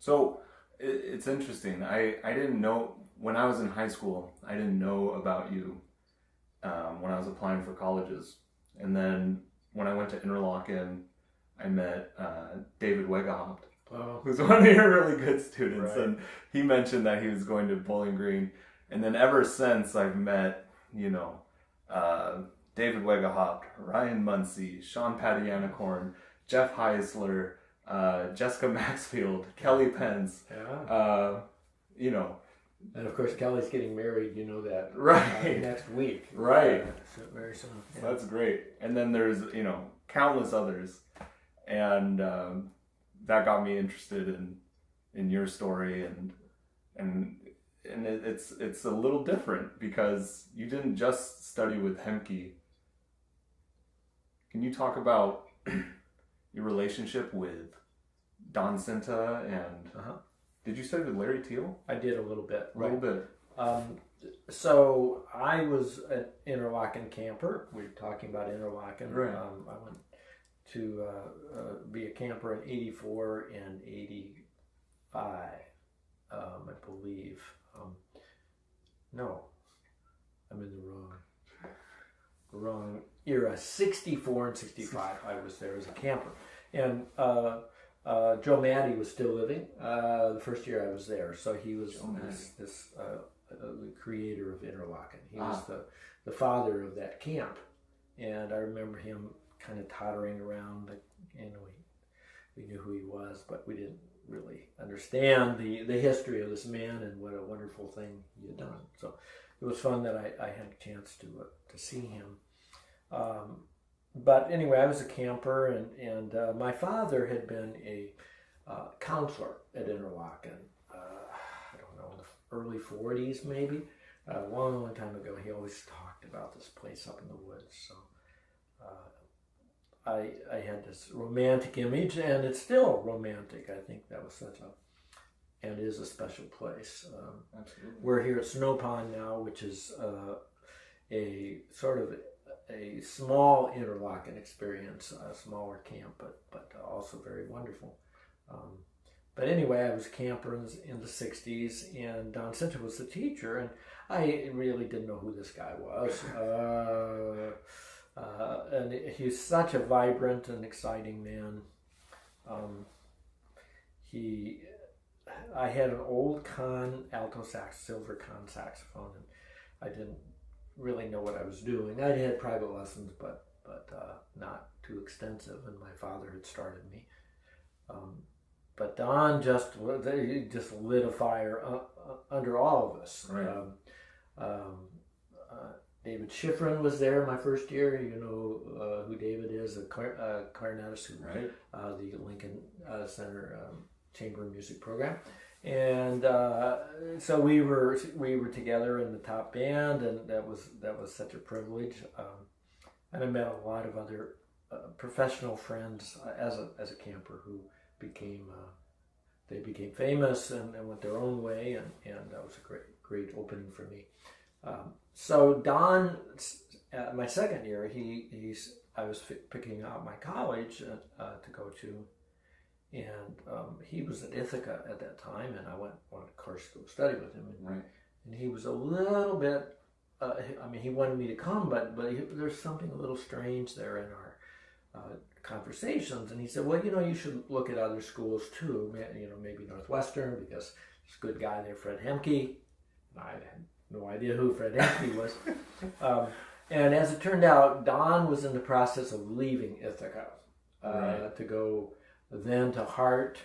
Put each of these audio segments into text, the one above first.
So it's interesting. I didn't know when I was in high school. I didn't know about you when I was applying for colleges, and then when I went to Interlochen, I met David Wegahopt, who's one of your really good students, right. And he mentioned that he was going to Bowling Green, and then ever since I've met David Wegahopt, Ryan Muncie, Sean Padianacorn, Jeff Heisler, Jessica Maxfield, Kelly Pence. Yeah. And of course, Kelly's getting married. You know that, right? Next week, right? So very soon. Yeah. So that's great. And then there's countless others, and that got me interested in your story, and it's a little different because you didn't just study with Hemke. Can you talk about your relationship with Don Cinta and did you study with Larry Teal? I did a little bit. A little bit. So I was an Interlochen camper. We were talking about Interlochen. Right. I went to be a camper in '84 and '85, I believe. No, I'm in the wrong era. '64 and '65, I was there as a camper, and Joe Maddie was still living the first year I was there. So he was this the creator of Interlochen. He was the father of that camp, and I remember him kind of tottering around. We knew who he was, but we didn't really understand the history of this man and what a wonderful thing he had done. So it was fun that I had a chance to see him. But anyway, I was a camper, and my father had been a counselor at Interlochen. I don't know, in the early 40s maybe. A long time ago, he always talked about this place up in the woods. So I had this romantic image, and it's still romantic. I think that was and is a special place. Absolutely. We're here at Snow Pond now, which is a sort of a small Interlochen experience, a smaller camp, but also very wonderful. But anyway, I was a camper in the 60s, and Don Cinta was the teacher, and I really didn't know who this guy was. And he's such a vibrant and exciting man. I had an old silver con saxophone, and I didn't really know what I was doing. I had private lessons, but not too extensive, and my father had started me. But Don just lit a fire under all of us. Right. David Schifrin was there my first year. You know who David is, a clarinetist who the Lincoln Center Chamber Music Program. And so we were together in the top band, and that was such a privilege. And I met a lot of other professional friends as a camper who became famous and went their own way, and that was a great opening for me. So Don, my second year, I was picking out my college to go to. And he was at Ithaca at that time, and I went of course, to go study with him. And he was a little bit, he wanted me to come, but there's something a little strange there in our conversations. And he said, well, you should look at other schools too, maybe Northwestern, because there's a good guy there, Fred Hemke. And I had no idea who Fred Hemke was. And as it turned out, Don was in the process of leaving Ithaca to go then to Hart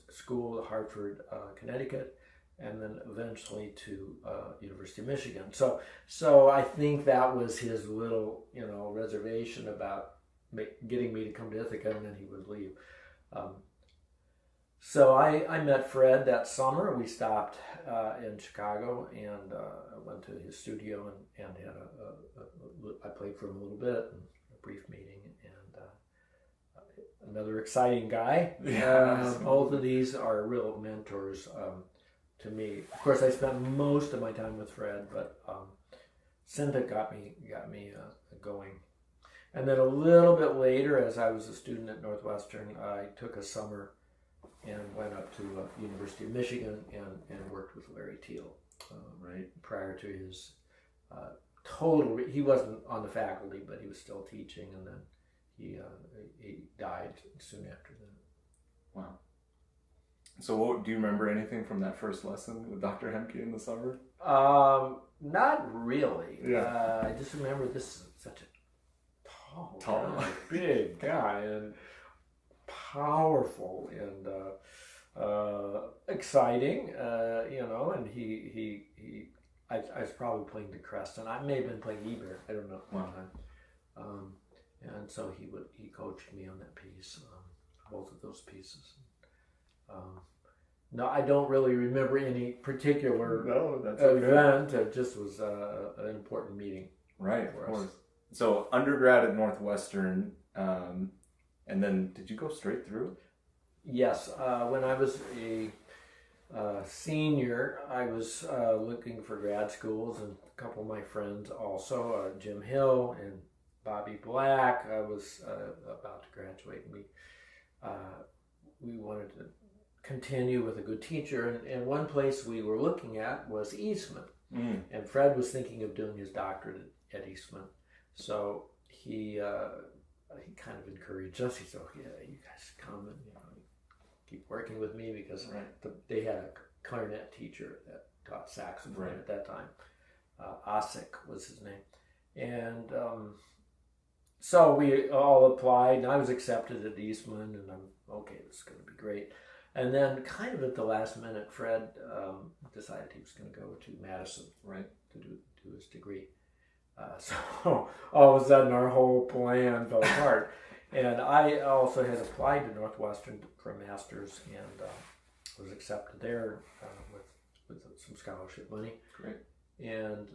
School, Hartford, Connecticut, and then eventually to University of Michigan. So I think that was his little, reservation about getting me to come to Ithaca, and then he would leave. So I met Fred that summer. We stopped in Chicago and went to his studio and had I played for him a little bit, and a brief meeting, and another exciting guy. Both of these are real mentors to me. Of course, I spent most of my time with Fred, but Cinta got me going. And then a little bit later, as I was a student at Northwestern, I took a summer and went up to University of Michigan and worked with Larry Teal. Right. Prior to his he wasn't on the faculty, but he was still teaching, and then he died soon after that. Wow. So do you remember anything from that first lesson with Dr. Hemke in the summer? Not really. Yeah. I just remember this is such a tall, big guy, and powerful and exciting, and I was probably playing the crest, and I may have been playing Eber, I don't know at one time. And so he coached me on that piece, both of those pieces. No, I don't really remember any particular event. It just was an important meeting. Right, of course. So undergrad at Northwestern, and then did you go straight through? Yes. When I was a senior, I was looking for grad schools, and a couple of my friends also, Jim Hill and Bobby Black. I was about to graduate, and we wanted to continue with a good teacher, and one place we were looking at was Eastman, and Fred was thinking of doing his doctorate at Eastman, so he kind of encouraged us. He said, "Yeah, you guys come and keep working with me," because they had a clarinet teacher that taught saxophone at that time. Osik was his name, and so we all applied, and I was accepted at Eastman, and I'm okay. This is going to be great. And then, kind of at the last minute, Fred decided he was going to go to Madison, to do his degree. So all of a sudden, our whole plan fell apart. And I also had applied to Northwestern for a master's, and was accepted there with some scholarship money. Great. And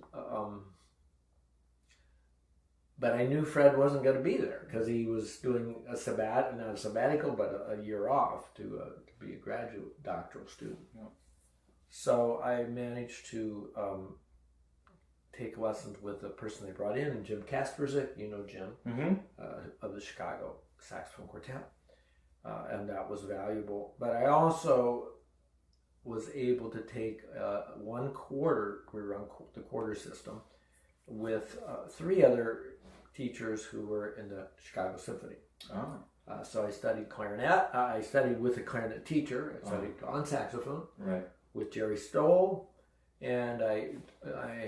but I knew Fred wasn't going to be there because he was doing not a sabbatical, but a year off to be a graduate doctoral student. Yeah. So I managed to take lessons with the person they brought in, Jim Kasperzik, Jim, of the Chicago Saxophone Quartet, and that was valuable. But I also was able to take 1 quarter, we were on the quarter system, with 3 other teachers who were in the Chicago Symphony. So I studied clarinet. I studied with a clarinet teacher. I studied on saxophone with Jerry Stoll, and I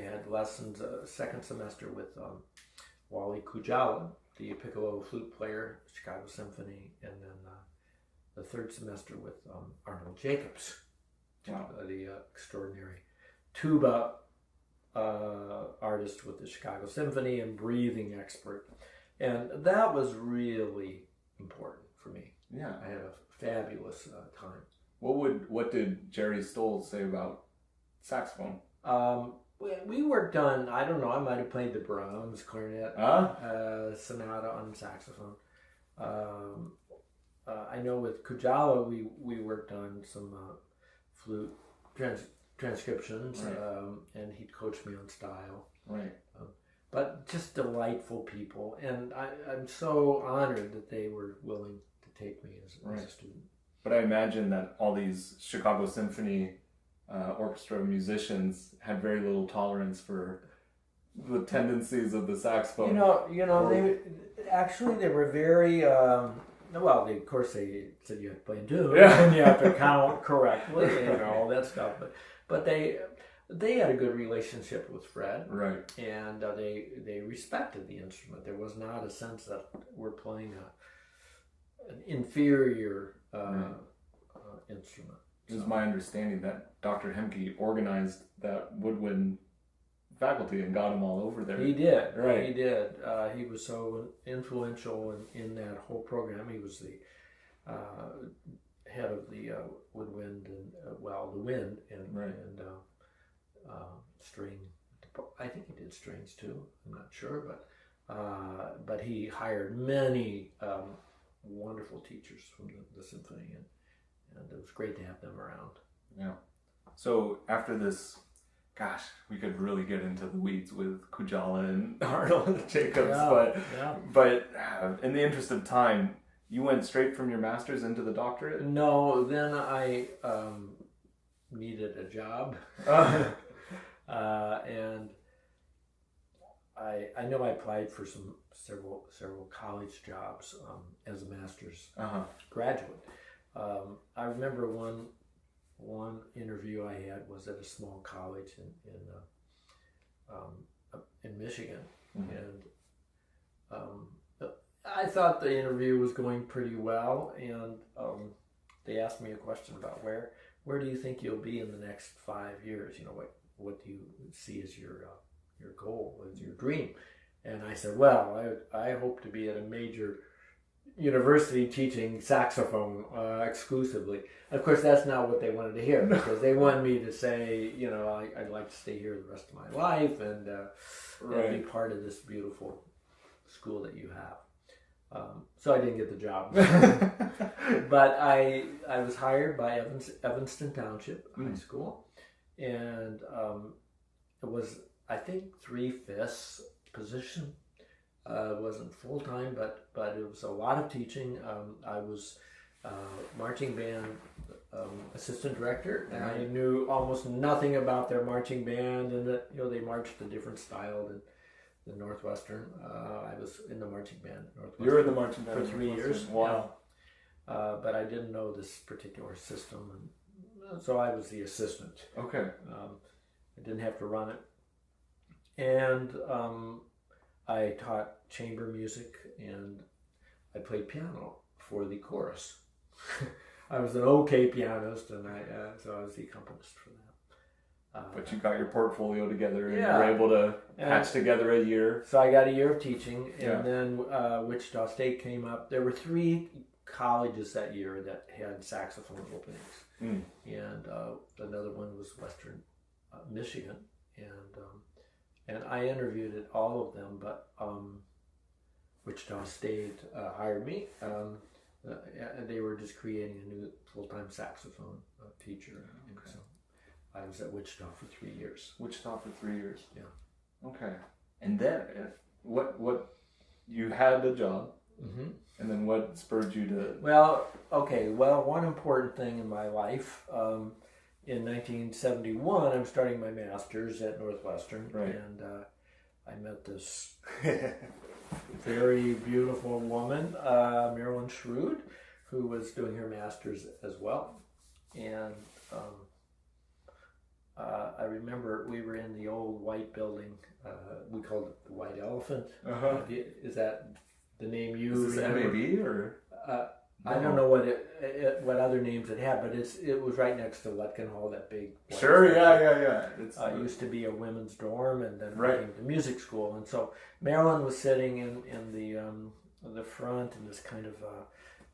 had lessons second semester with Wally Kujala, the piccolo flute player, Chicago Symphony, and then the third semester with Arnold Jacobs, the extraordinary tuba artist with the Chicago Symphony and breathing expert, and that was really important for me. Yeah, I had a fabulous time. What did Jerry Stoll say about saxophone? We worked on, I don't know, I might have played the Brahms clarinet sonata on saxophone. I know with Kujala we worked on some flute transcriptions, and he'd coached me on style. But just delightful people, and I'm so honored that they were willing to take me as a student. But I imagine that all these Chicago Symphony orchestra musicians had very little tolerance for the tendencies of the saxophone. They were very. Of course, they said you have to play in tune, and you have to count correctly, and all that stuff. But they had a good relationship with Fred, and they respected the instrument. There was not a sense that we're playing an inferior instrument. It was my understanding that Dr. Hemke organized that woodwind faculty and got them all over there. He did, he did. He was so influential in that whole program. He was the head of the woodwind and the wind and string. I think he did strings too. I'm not sure, but he hired many wonderful teachers from the symphony, and it was great to have them around. Yeah. So after this, gosh, we could really get into the weeds with Kujala and Arnold Jacobs, but in the interest of time, you went straight from your master's into the doctorate? No, then I needed a job. And I know I applied for several college jobs as a master's graduate. I remember one interview I had was at a small college in Michigan, and I thought the interview was going pretty well, and they asked me a question about where do you think you'll be in the next 5 years? You know, what do you see as your goal, as your dream? And I said, well, I hope to be at a major university teaching saxophone exclusively. Of course, that's not what they wanted to hear, because they wanted me to say, you know, I'd like to stay here the rest of my life and be part of this beautiful school that you have. So I didn't get the job. But I was hired by Evanston Township High School, and it was, I think, 3/5 position. It wasn't full time, but it was a lot of teaching. I was marching band assistant director, and I knew almost nothing about their marching band, and that, you know, they marched a different style than the Northwestern. I was in the marching band at Northwestern. You were in the marching band for 3 years. Wow. Yeah. But I didn't know this particular system, and so I was the assistant. Okay. I didn't have to run it, and I taught chamber music, and I played piano for the chorus. I was an okay pianist, and so I was the accompanist for that. But you got your portfolio together, and Yeah. you were able to patch together a year. So I got a year of teaching, and Yeah. then Wichita State came up. There were 3 colleges that year that had saxophone openings, and another one was Western Michigan, and I interviewed at all of them, but Wichita State hired me. They were just creating a new full-time saxophone teacher, and so I was at Wichita for 3 years. Wichita for 3 years. Yeah. Okay. And then what you had a job, and then what spurred you to? Well, one important thing in my life. In 1971, I'm starting my master's at Northwestern, and I met this very beautiful woman, Marilyn Shrewd, who was doing her master's as well. And I remember we were in the old white building. We called it the White Elephant. Is that the name you Is this remember? MAB or? I don't know what other names it had, but it was right next to Letkin Hall, that big. Sure, yeah. It used to be a women's dorm, and then became the music school. And so Marilyn was sitting in the front in this kind of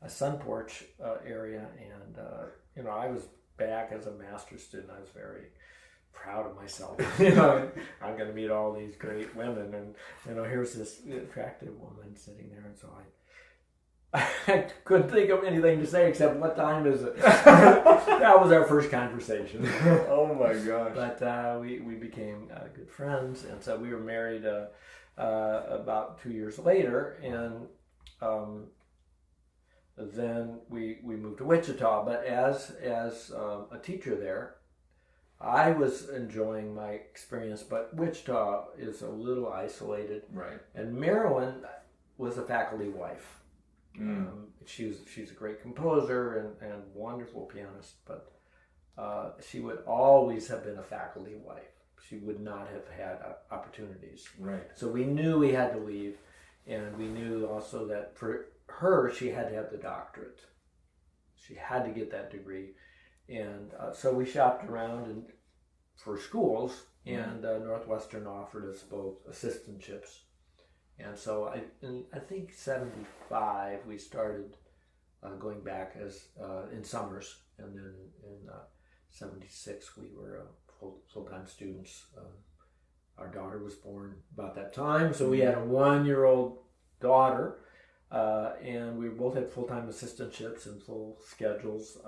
a sun porch area, and you know, I was back as a master's student. I was very proud of myself. You know, I'm going to meet all these great women, and you know, here's this attractive woman sitting there, and so I couldn't think of anything to say except, what time is it? That was our first conversation. Oh my gosh. But we became good friends, and so we were married about 2 years later, and then we moved to Wichita. But as a teacher there, I was enjoying my experience, but Wichita is a little isolated. Right. And Marilyn was a faculty wife. She's a great composer and wonderful pianist, but she would always have been a faculty wife. She would not have had opportunities. Right. So we knew we had to leave, and we knew also that for her, she had to have the doctorate. She had to get that degree, and so we shopped around for schools, and Northwestern offered us both assistantships. And so I think 75 we started going back as in summers, and then in 76 we were full-time students. Our daughter was born about that time, so we had a 1-year-old daughter, and we both had full-time assistantships and full schedules,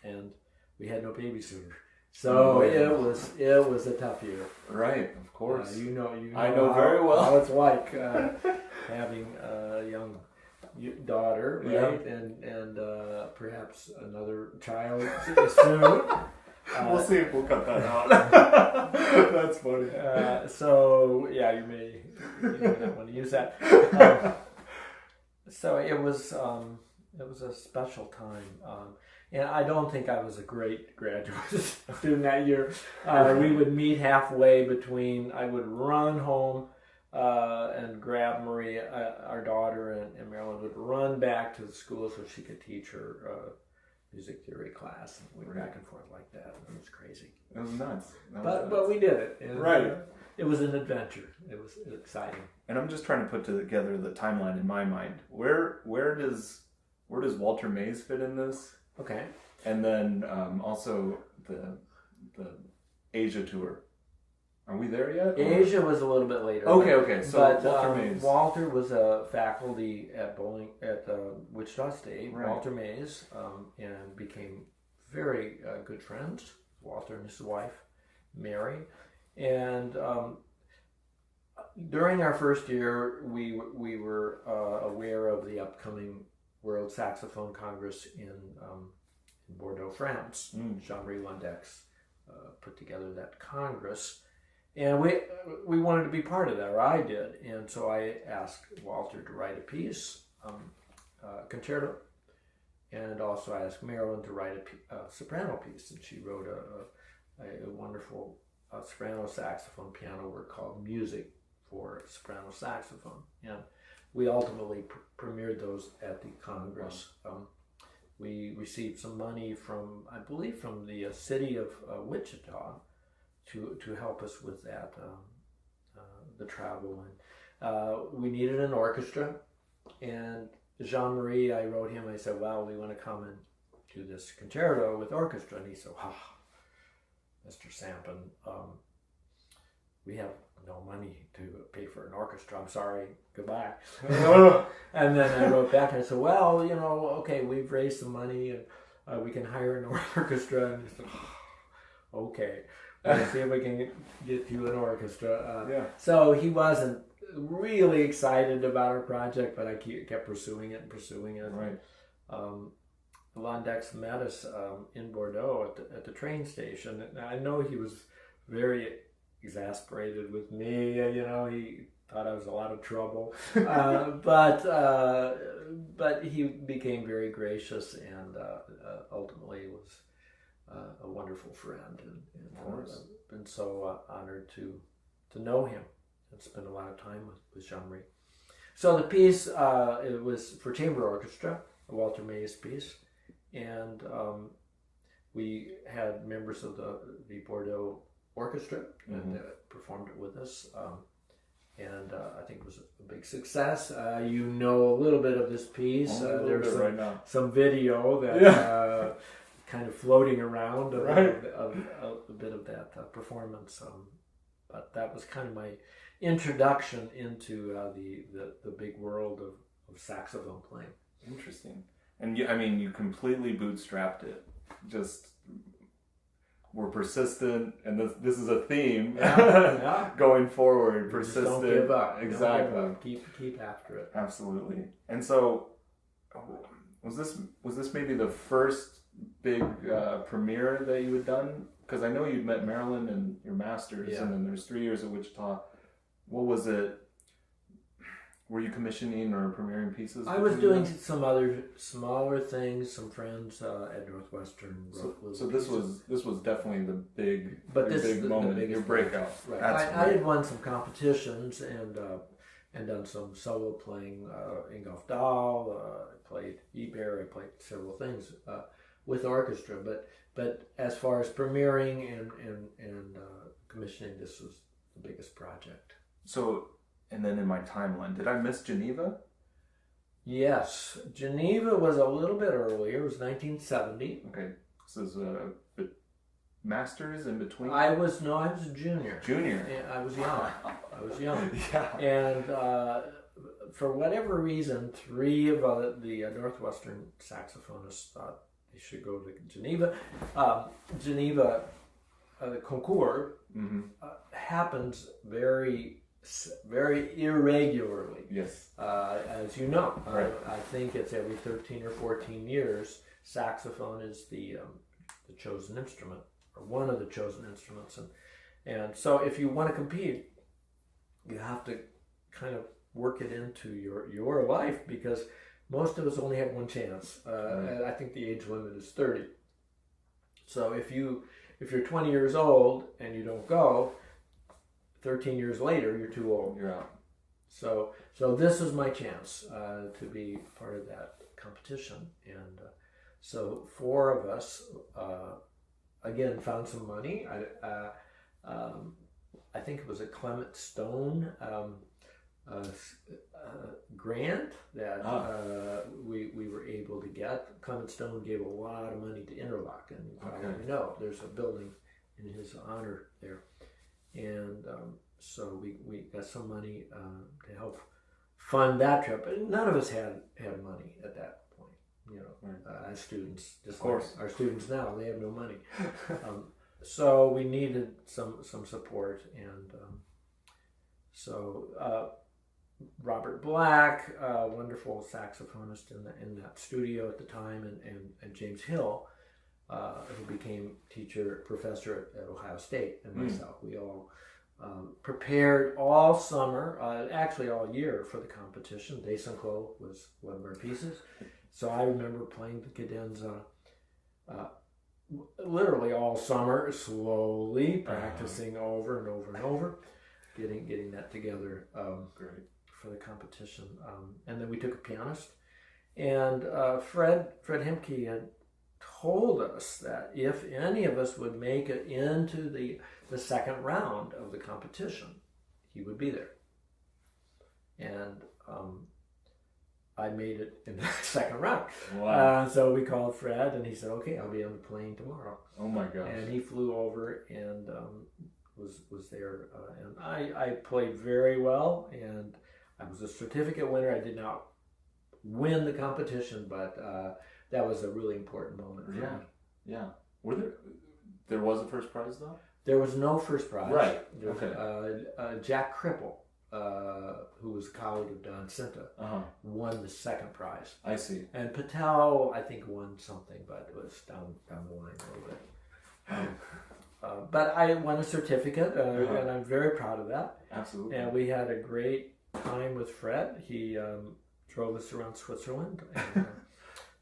and we had no babysitter. So it was a tough year. Right, of course. You know I know very well how it's like having a young daughter, Yeah. right? And perhaps another child soon. We'll see if we'll cut that out. That's funny. So yeah, you may not want to use that. So it was a special time, and I don't think I was a great graduate student that year. We would meet halfway between. I would run home and grab Marie, our daughter, and Marilyn would run back to the school so she could teach her music theory class, and we were back and forth like that. It was crazy. It was nuts. But we did it. And, Right. It was an adventure. It was exciting. And I'm just trying to put together the timeline in my mind. Where does Walter Mays fit in this? Okay. And then also the Asia tour. Are we there yet? Asia was a little bit later. Okay. So but Walter Mays. Walter was a faculty at Wichita State. Right. Walter Mays, and became very good friends. Walter and his wife, Mary, and during our first year, we were aware of the upcoming World Saxophone Congress in Bordeaux, France. Jean-Marie Landex put together that Congress. And we wanted to be part of that, or I did. And so I asked Walter to write a piece, concerto, and also I asked Marilyn to write a soprano piece. And she wrote a wonderful soprano saxophone piano work called Music for Soprano Saxophone. And we ultimately premiered those at the Congress. We received some money from, I believe, from the city of Wichita, to help us with that, the travel. And we needed an orchestra. And Jean-Marie, I wrote him, I said, well, we want to come and do this concerto with orchestra. And he said, Mr. Sampen, we have no money to pay for an orchestra. I'm sorry, goodbye. And then I wrote back and I said, well, okay, we've raised some money and we can hire an orchestra. And he said, okay. Let's see if we can get you an orchestra. Yeah. So he wasn't really excited about our project, but I kept pursuing it. Right. Landex met us in Bordeaux at the train station. And I know he was very exasperated with me. He thought I was a lot of trouble. But he became very gracious and ultimately was a wonderful friend, and been so honored to know him and spend a lot of time with Jean-Marie. So the piece, it was for chamber orchestra, a Walter Mays piece, and we had members of the Bordeaux orchestra that performed it with us, and I think it was a big success. A little bit of this piece. There's some video that kind of floating around of a bit of that performance, but that was kind of my introduction into the big world of saxophone playing. Interesting. And you completely bootstrapped it. Just were persistent, and this is a theme going forward. Persistent. Just don't give up. Exactly. Don't give up. Keep after it. Absolutely. And so, was this maybe the first big premiere that you had done? Because I know you'd met Marilyn in your master's, and then there's 3 years at Wichita. What was it? Were you commissioning or premiering pieces? I was doing some other smaller things. Some friends at Northwestern. So this was definitely the big, big moment, your breakout. Right. I had won some competitions and done some solo playing in Golf Dahl. I played Eber. I played several things with orchestra. But as far as premiering and commissioning, this was the biggest project. So, and then in my timeline, did I miss Geneva? Yes, Geneva was a little bit earlier. It was 1970. Okay, so it was a master's in between. I was a junior. Junior. I was young. Yeah. And for whatever reason, 3 of the Northwestern saxophonists thought they should go to Geneva. Geneva, the concours happens very very irregularly. Yes. As you know, Right. I think it's every 13 or 14 years. Saxophone is the chosen instrument, or one of the chosen instruments, and so if you want to compete, you have to kind of work it into your life, because most of us only have one chance, and I think the age limit is 30. So if you're 20 years old and you don't go, 13 years later you're too old. You're out. So this is my chance to be part of that competition, and so 4 of us again found some money. I think it was a Clement Stone grant that we were able to get. Clement Stone gave a lot of money to Interlochen, and you probably know there's a building in his honor there, and so we got some money to help fund that trip. But none of us had money at that point, you know, as students. Just of course, like our students now, they have no money. So we needed some support, and so Robert Black, wonderful saxophonist in that studio at the time, and James Hill, who became professor at Ohio State, and myself. We all prepared all summer, actually all year, for the competition. Desanko was one of our pieces. So I remember playing the cadenza literally all summer, slowly practicing over and over and over, getting that together for the competition. And then we took a pianist, and Fred Hemke had told us that if any of us would make it into the second round of the competition, he would be there. And I made it in the second round. Wow. So we called Fred, and he said, "Okay, I'll be on the plane tomorrow." Oh my gosh. And he flew over and was there. And I played very well, and I was a certificate winner. I did not win the competition, but that was a really important moment for me. Yeah. There was a first prize though? There was no first prize. Right. Okay. Jack Cripple, who was a colleague of Don Cinta, won the second prize. I see. And Patel, I think, won something, but it was down the line a little bit. But I won a certificate, and I'm very proud of that. Absolutely. And we had a great time with Fred. He drove us around Switzerland. And,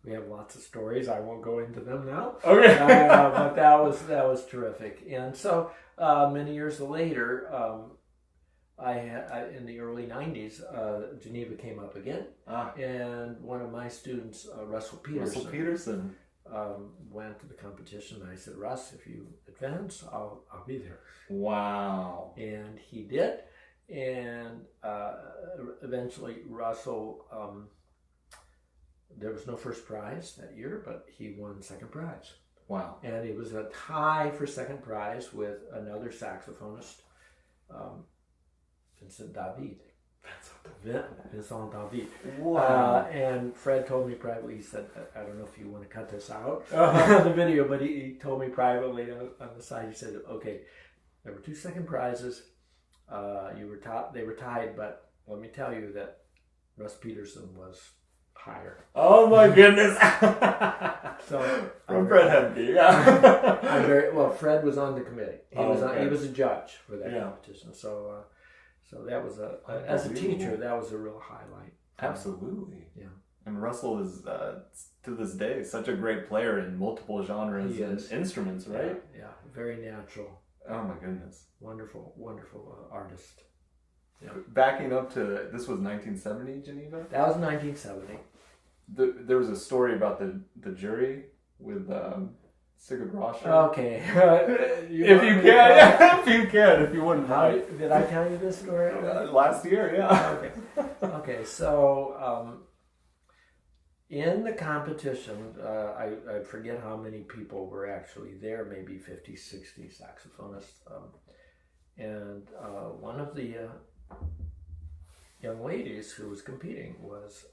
we have lots of stories. I won't go into them now. Okay. But that was terrific. And so many years later, I in the early 90s, Geneva came up again, and one of my students, Russell Peterson, went to the competition. I said, "Russ, if you advance, I'll be there." Wow. And he did, and eventually Russell. There was no first prize that year, but he won second prize. Wow. And it was a tie for second prize with another saxophonist, Vincent David. Wow. And Fred told me privately, he said, "I don't know if you want to cut this out, the video," but he told me privately on the side, he said, "Okay, there were 2 second prizes. They were tied, but let me tell you that Russ Peterson was higher." Oh my goodness. So from Fred Hemke, yeah. I'm very well. Fred was on the committee. He okay. was a judge for that competition. So that was as a teacher, that was a real highlight. Absolutely. Yeah. And Russell is to this day such a great player in multiple genres and instruments, right? Yeah. Very natural. Oh my goodness. Wonderful artist. Yeah. Backing up to, this was 1970, Geneva? That was 1970. There was a story about the jury with Sigurd Roscher. Okay. If you wouldn't mind. Did I tell you this story? Last year, yeah. Okay. So in the competition, I forget how many people were actually there, maybe 50, 60 saxophonists. And one of the young ladies who was competing was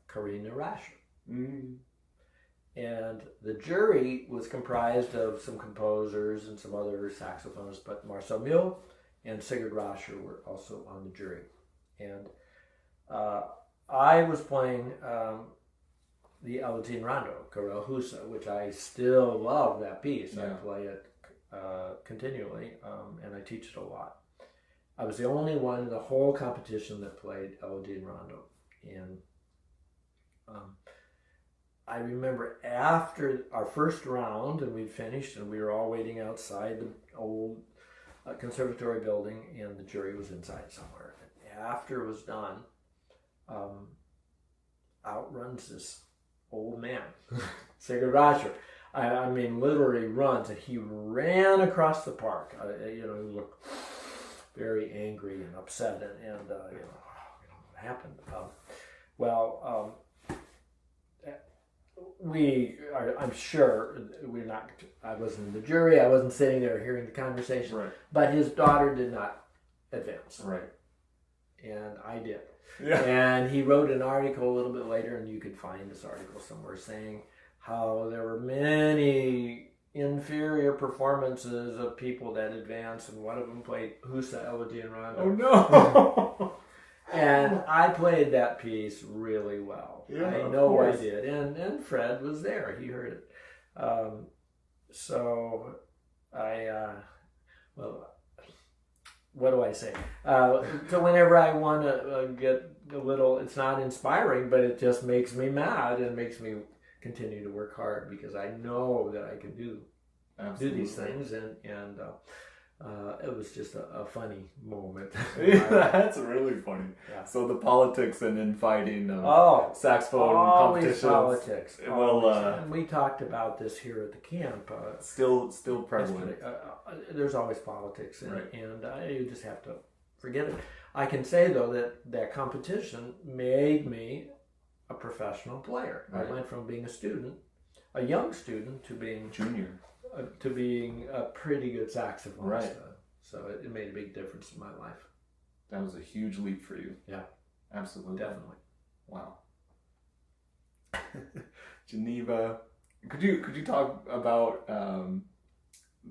Karina Rascher. Mm. And the jury was comprised of some composers and some other saxophonists, but Marcel Mule and Sigurd Rascher were also on the jury. And I was playing the Aladdin Rondo, Karel Husa, which I still love that piece. I play it continually, and I teach it a lot. I was the only one in the whole competition that played Aladdin Rondo. And I remember after our first round, and we'd finished, and we were all waiting outside the old conservatory building, and the jury was inside somewhere. And after it was done, out runs this old man, Sigurd Rascher. I mean, literally runs, and he ran across the park. He looked very angry and upset, and what happened? I'm sure we're not. I wasn't in the jury. I wasn't sitting there hearing the conversation. Right. But his daughter did not advance. Right. And I did. Yeah. And he wrote an article a little bit later, and you could find this article somewhere, saying how there were many inferior performances of people that advanced, and one of them played Husa Elodie and Rondo. Oh no! And I played that piece really well. Yeah, I know I did. And Fred was there. He heard it. So I, what do I say? So whenever I want to get a little, it's not inspiring, but it just makes me mad and makes me continue to work hard, because I know that I can do these things, and it was just a funny moment. Yeah, that's really funny. Yeah. So the politics and infighting of saxophone competitions. Politics. Well, and we talked about this here at the camp. Still prevalent. There's always politics, and, Right. and you just have to forget it. I can say, though, that competition made me a professional player. Right. I went from being a young student, to being Junior. To being a pretty good saxophonist. Right. So it made a big difference in my life. That was a huge leap for you. Yeah. Absolutely. Definitely. Wow. Geneva. Could you talk about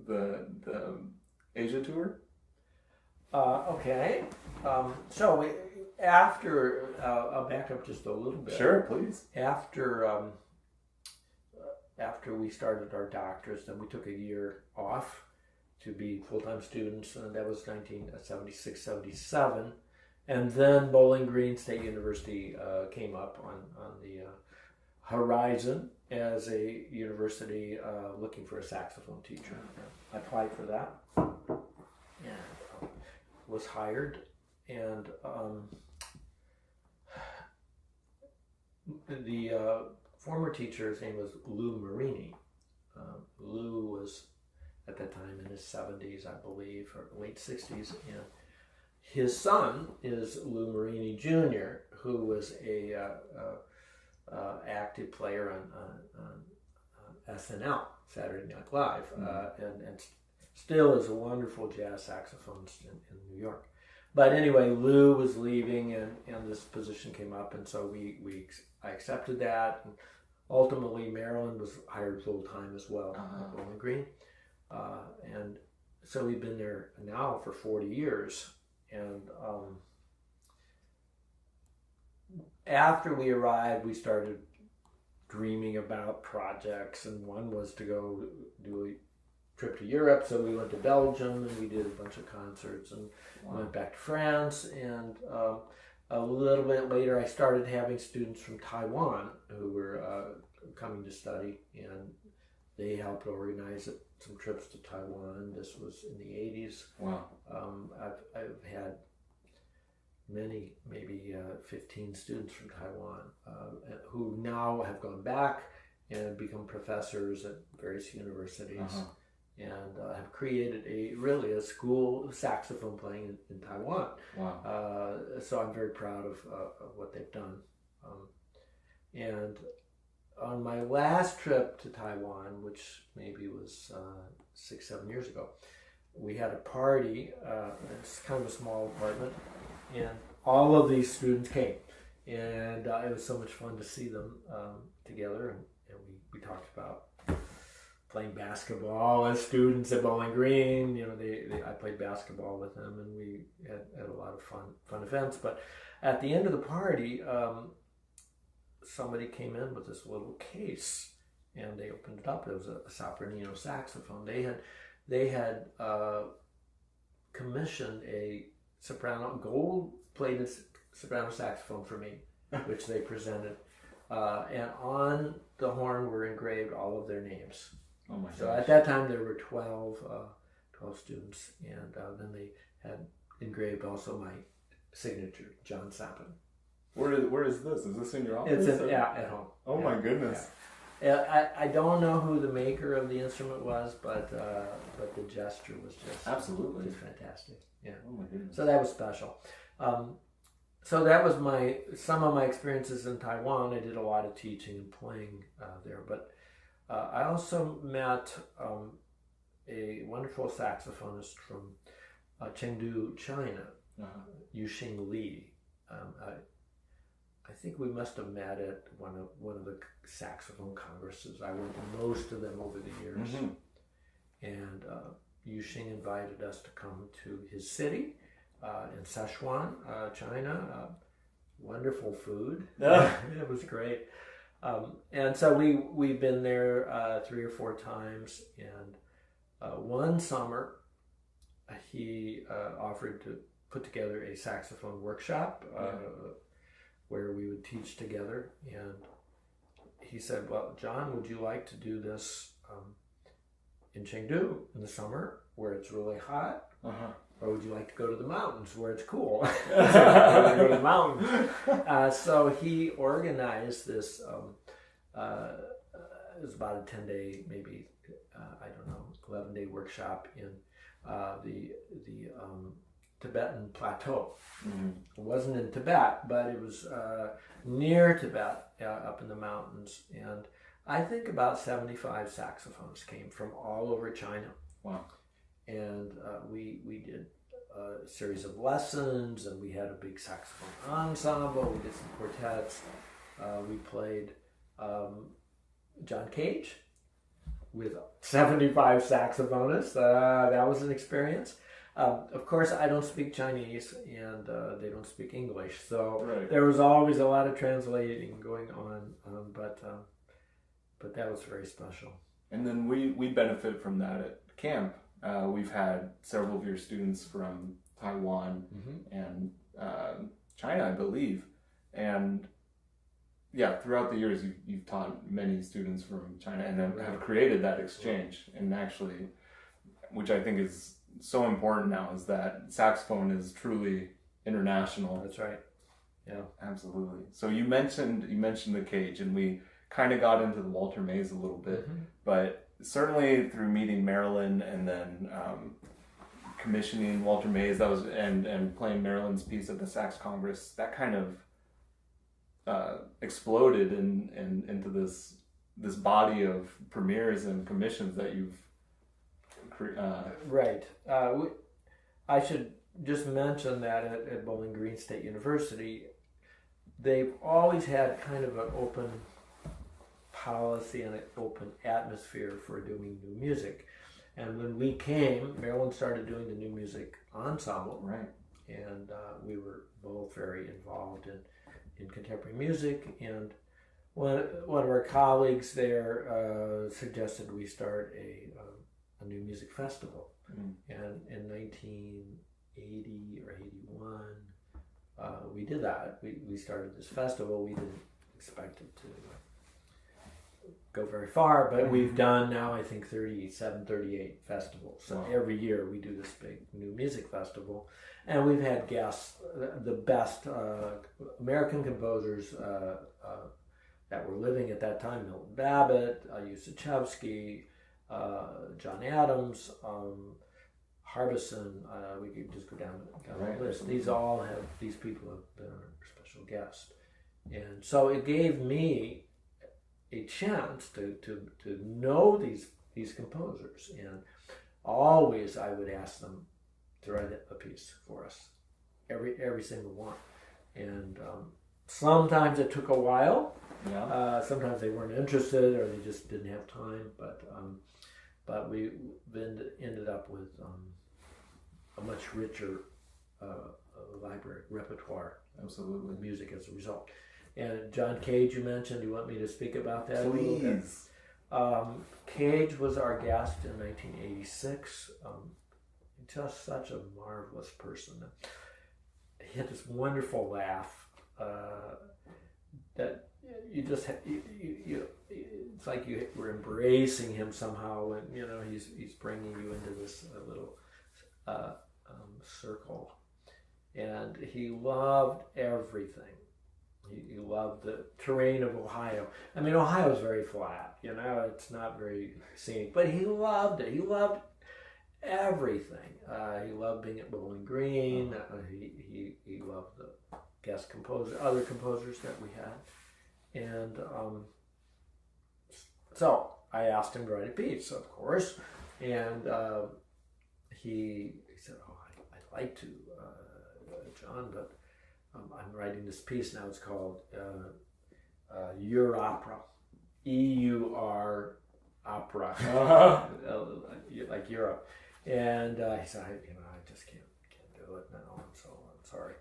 the Asia tour? Okay. So after I'll back up just a little bit. Sure, please. After we started our doctorates, then we took a year off to be full-time students, and that was 1976, 77. And then Bowling Green State University came up on the horizon as a university looking for a saxophone teacher. I applied for that and was hired. And the former teacher, his name was Lou Marini. Lou was at that time in his 70s, I believe, or late 60s, and his son is Lou Marini Jr., who was a active player on SNL, Saturday Night Live, and still is a wonderful jazz saxophonist in New York. But anyway, Lou was leaving, and this position came up, and so I accepted that. And ultimately, Marilyn was hired full time as well at Bowling Green, and so we've been there now for 40 years. And after we arrived, we started dreaming about projects, and one was to go do a trip to Europe. So we went to Belgium, and we did a bunch of concerts, and went back to France. And a little bit later, I started having students from Taiwan who were coming to study, and they helped organize some trips to Taiwan. This was in the 80s. Wow. I've had many, maybe 15 students from Taiwan who now have gone back and become professors at various universities, and have created a school of saxophone playing in Taiwan. Wow. So I'm very proud of what they've done. And on my last trip to Taiwan, which maybe was 6-7 years ago, we had a party. It's kind of a small apartment, and all of these students came, and it was so much fun to see them together, and we talked about playing basketball as students at Bowling Green. You know, I played basketball with them, and we had a lot of fun events. But at the end of the party, somebody came in with this little case, and they opened it up. It was a sopranino saxophone. They had commissioned a gold-plated soprano saxophone for me, which they presented. And on the horn were engraved all of their names. Oh my gosh. So at that time there were 12 students, and then they had engraved also my signature, John Sampen. Where is this? Is this in your office? It's at home. Oh my goodness. Yeah. I don't know who the maker of the instrument was, but the gesture was just absolutely just fantastic. Yeah. Oh my goodness. So that was special. So that was some of my experiences in Taiwan. I did a lot of teaching and playing there, but I also met a wonderful saxophonist from Chengdu, China, Yuxing Li. I think we must have met at one of the saxophone congresses. I went to most of them over the years, and Yuxing invited us to come to his city. In Sichuan, China, wonderful food. It was great, and so we've been there 3 or 4 times. And one summer, he offered to put together a saxophone workshop where we would teach together. And he said, "Well, John, would you like to do this in Chengdu in the summer where it's really hot?" Or would you like to go to the mountains where it's cool? So I go to the mountains. So he organized this. It was about a 10-day, maybe 11-day workshop in the Tibetan plateau. It wasn't in Tibet, but it was near Tibet, up in the mountains. And I think about 75 saxophones came from all over China. Wow. And we did a series of lessons, and we had a big saxophone ensemble. We did some quartets. We played John Cage with 75 saxophonists. That was an experience. Of course, I don't speak Chinese, and they don't speak English, so there was always a lot of translating going on. But that was very special. And then we benefit from that at camp. We've had several of your students from Taiwan and China, I believe. And yeah, throughout the years, you've taught many students from China and then have created that exchange. And actually, which I think is so important now, is that saxophone is truly international. That's right. Yeah, absolutely. So you mentioned the cage, and we kind of got into the Walter Mays a little bit, but certainly through meeting Marilyn and then commissioning Walter Mays, that was and playing Marilyn's piece at the Sax Congress, that kind of exploded into this body of premieres and commissions that you've right. I should just mention that at Bowling Green State University, they've always had kind of an open policy and an open atmosphere for doing new music. And when we came, Marilyn started doing the new music ensemble. Right. And we were both very involved in contemporary music. And one of our colleagues there suggested we start a new music festival. And in 1980 or 81, we did that. We started this festival. We didn't expect it to go very far, but we've done now, I think, 37, 38 festivals. So every year we do this big new music festival, and we've had guests, the best American composers that were living at that time: Milton Babbitt, Usachevsky, John Adams, Harbison. We could just go down the list. These people have been our special guests, and so it gave me a chance to know these composers, and always I would ask them to write a piece for us, every single one. And sometimes it took a while. Sometimes they weren't interested, or they just didn't have time. But but we ended up with a much richer library repertoire. Absolutely. Of music as a result. And John Cage, you mentioned. You want me to speak about that a little bit? Cage was our guest in 1986. Just such a marvelous person. He had this wonderful laugh that you just it's like you were embracing him somehow, and he's bringing you into this little circle. And he loved everything. He loved the terrain of Ohio. I mean, Ohio is very flat, it's not very scenic, but he loved it. He loved everything. He loved being at Bowling Green. He loved the other composers that we had. And so I asked him to write a piece, of course. And he said, "Oh, I'd like to, John, but I'm writing this piece now. It's called Your Opera, EUR opera, like Europe." And he said, "I just can't do it now. I'm sorry."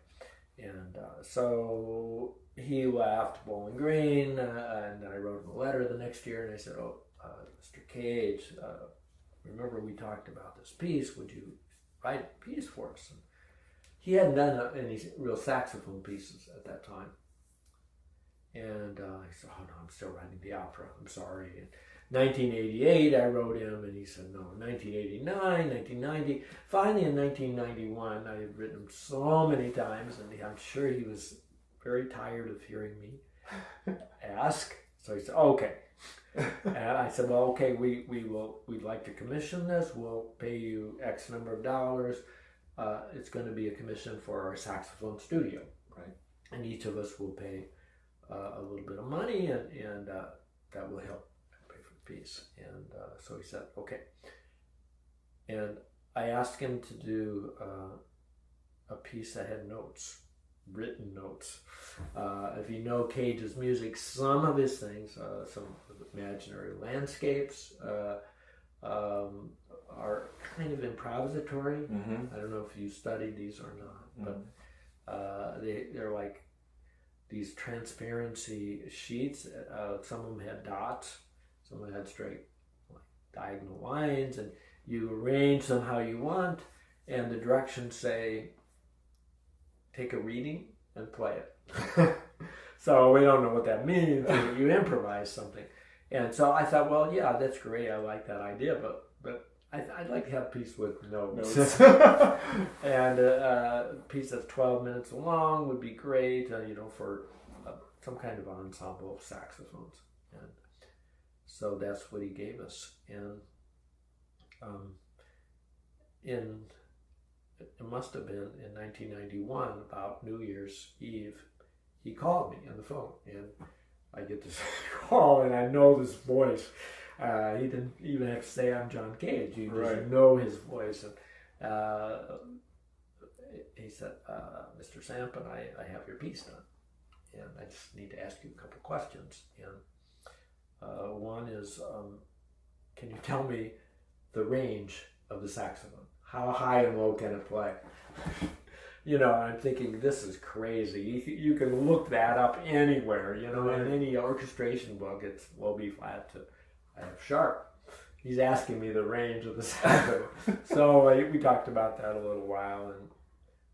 And so he left Bowling Green, and I wrote him a letter the next year, and I said, Mr. Cage, remember we talked about this piece? Would you write a piece for us? And he hadn't done any real saxophone pieces at that time. And he said, "Oh no, I'm still writing the opera. I'm sorry." And 1988, I wrote him, and he said, "No." 1989, 1990. Finally, in 1991, I had written him so many times, and I'm sure he was very tired of hearing me ask. So he said, "Okay." And I said, "Well, okay, we'd like to commission this. We'll pay you X number of dollars. It's going to be a commission for our saxophone studio, right? And each of us will pay a little bit of money, and that will help pay for the piece." And so he said, "Okay." And I asked him to do a piece that had notes, written notes. If you know Cage's music, some of his things, some imaginary landscapes, are kind of improvisatory. Mm-hmm. I don't know if you studied these or not, but they're like these transparency sheets. Some of them had dots, some of them had straight diagonal lines, and you arrange them how you want, and the directions say, "Take a reading and play it." So we don't know what that means. You improvise something. And so I thought, well, yeah, that's great. I like that idea, but I'd like to have a piece with notes. And a piece that's 12 minutes long would be great, for some kind of ensemble of saxophones. And so that's what he gave us. And it must have been in 1991, about New Year's Eve, he called me on the phone, and I get this call, and I know this voice. He didn't even have to say I'm John Cage. You just know his voice. And he said, "Mr. Sampen, I have your piece done, and I just need to ask you a couple of questions. And one is, can you tell me the range of the saxophone? How high and low can it play?" I'm thinking, this is crazy. You can look that up anywhere, in any orchestration book. It's low B flat to F sharp. He's asking me the range of the saxophone. So we talked about that a little while, and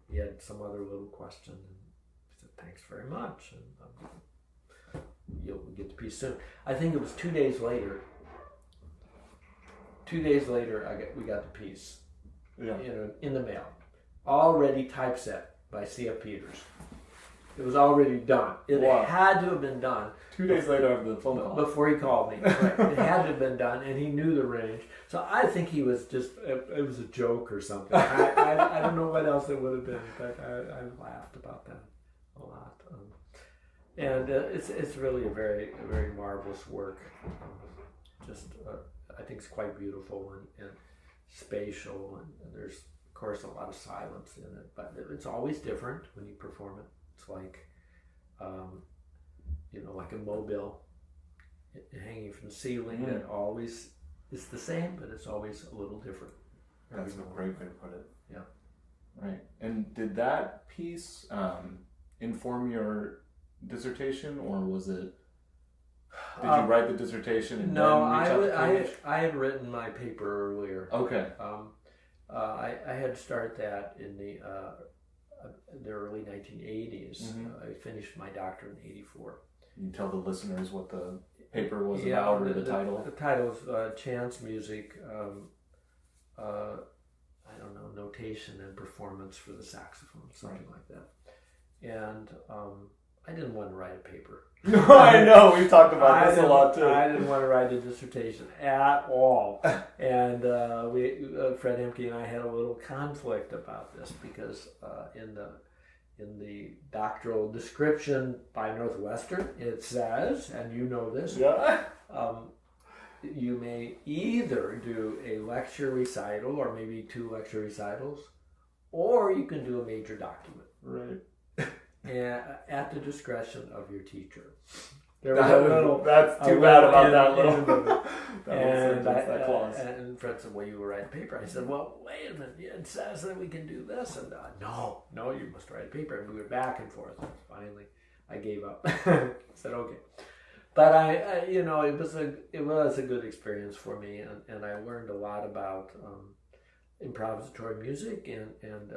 he had some other little question. And he said, "Thanks very much, and you'll get the piece soon." I think it was 2 days later. 2 days later, we got the piece. Yeah. In the mail, already typeset by C.F. Peters. It was already done. It had to have been done 2 days later after the phone call. Before he called me. Right. It had to have been done, and he knew the range. So I think he was it was a joke or something. I don't know what else it would have been, but I laughed about that a lot. And it's really a very marvelous work. I think it's quite beautiful and spatial, and there's of course a lot of silence in it, but it's always different when you perform it. It's like like a mobile hanging from the ceiling that always it's the same, but it's always a little different. That's a great way to put it. Yeah. Right. And did that piece inform your dissertation, or was it? Did you write the dissertation and no? then reach out to Cambridge? I had written my paper earlier. Okay. I had started that in the early 1980s. Mm-hmm. I finished my doctorate in '84. You tell the listeners what the paper was about, or the title. The title is Chance Music. I don't know, notation and performance for the saxophone, something like that. And I didn't want to write a paper. No, I know. We've talked about this a lot too. I didn't want to write a dissertation at all. And Fred Hemke and I had a little conflict about this because in the doctoral description by Northwestern, it says, and you know this, you may either do a lecture recital or maybe 2 lecture recitals, or you can do a major document. Right. At the discretion of your teacher. That's too bad about that little. That clause. And Fred said, well, you will write a paper. I said, well, wait a minute. It says that we can do this. And no, you must write a paper. And we were back and forth. And finally, I gave up. I said, okay. But it was a good experience for me, and I learned a lot about improvisatory music and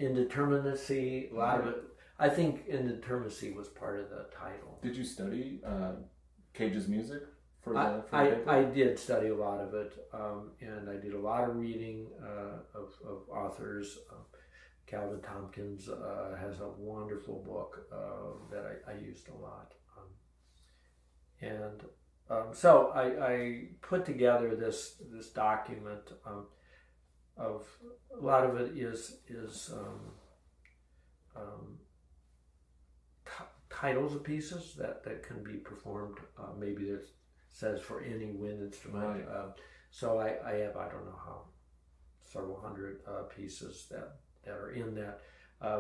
indeterminacy. A lot of it. I think indeterminacy was part of the title. Did you study Cage's music for the paper? I did study a lot of it, and I did a lot of reading of authors. Calvin Tompkins has a wonderful book that I used a lot. So I put together this document of a lot of it is titles of pieces that can be performed. Maybe it says for any wind instrument. Right. So I have, I don't know how, several hundred pieces that are in that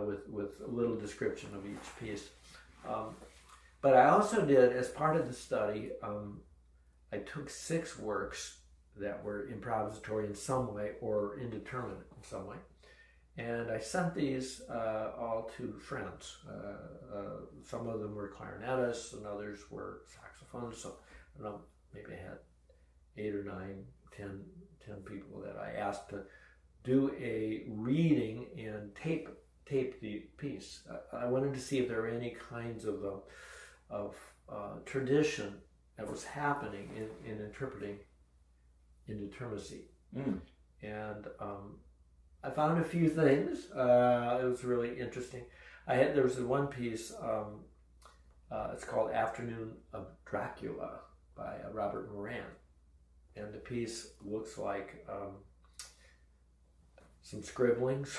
with a little description of each piece. But I also did, as part of the study, I took 6 works that were improvisatory in some way or indeterminate in some way. And I sent these all to friends. Some of them were clarinetists and others were saxophonists. So I don't know, maybe I had 8 or 9, 10 people that I asked to do a reading and tape the piece. I wanted to see if there were any kinds of tradition that was happening in interpreting indeterminacy. And I found a few things. It was really interesting. There was one piece, it's called Afternoon of Dracula by Robert Moran. And the piece looks like some scribblings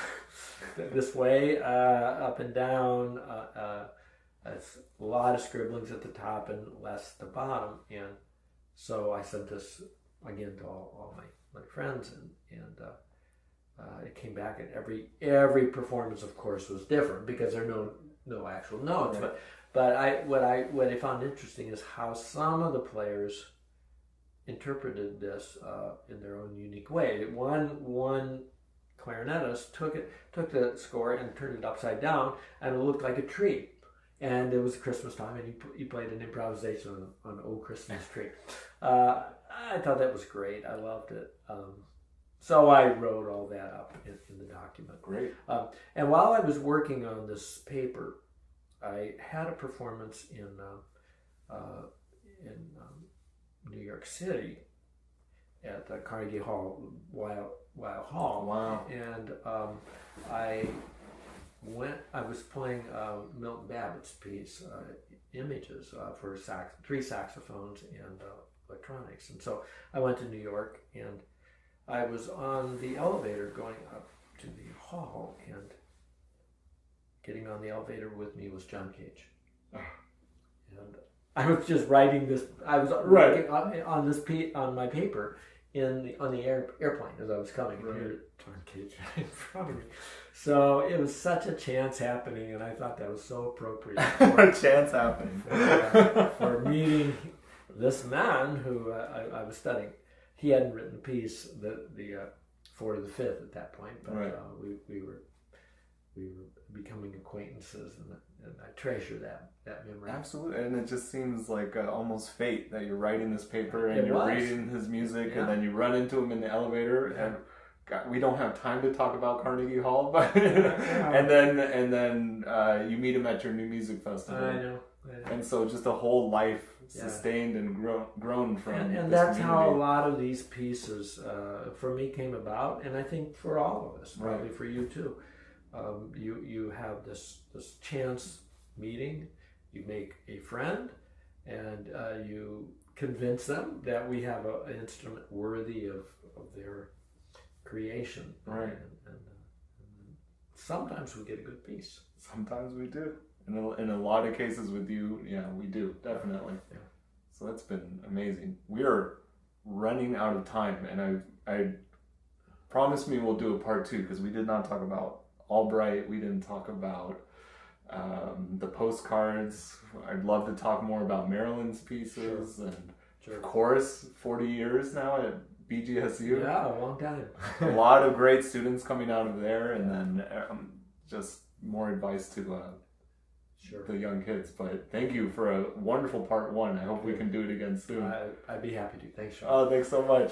this way, up and down. It's a lot of scribblings at the top and less at the bottom. And so I sent this again to all my friends, and it came back, and every performance, of course, was different because there are no actual notes. Right. But what I found interesting is how some of the players interpreted this in their own unique way. One clarinetist took the score and turned it upside down, and it looked like a tree. And it was Christmas time, and he played an improvisation on "Oh Christmas Tree." I thought that was great. I loved it. So I wrote all that up in the document. Great. And while I was working on this paper, I had a performance in New York City at the Carnegie Hall, Weill Hall. Wow. And I was playing Milton Babbitt's piece, Images, for 3 saxophones and electronics. And so I went to New York, and I was on the elevator going up to the hall, and getting on the elevator with me was John Cage. And I was just writing this. I was working on this on my paper on the airplane as I was coming. Right. Here, John Cage in front of me. So it was such a chance happening, and I thought that was so appropriate. A chance happening for meeting this man who I was studying. he hadn't written a piece the 4 to the 5th at that point, but Right. we were becoming acquaintances, and I treasure that memory. Absolutely, and it just seems like almost fate that you're writing this paper and It you're was. reading his music, Yeah. and then you run into him in the elevator. Yeah. And God, we don't have time to talk about Carnegie Hall, but Yeah. and then you meet him at your new music festival. I know. And so just a whole life Yeah. sustained and grown from And this that's how a community. lot of these pieces for me came about, and I think for all of us, probably Right. for you too. You have this chance meeting, you make a friend, and you convince them that we have an instrument worthy of their creation. Right. And sometimes we get a good piece. Sometimes we do. In a lot of cases with you, yeah, we do, definitely. Yeah. So that's been amazing. We are running out of time, and I promise me we'll do a part 2, because we did not talk about Albright. We didn't talk about the postcards. I'd love to talk more about Marilyn's pieces, and of course, 40 years now at BGSU. Yeah, a long time. A lot of great students coming out of there, and then just more advice to the young kids. But thank you for a wonderful part 1. I hope we can do it again soon. I'd be happy to. Thanks, Sean. Oh, thanks so much.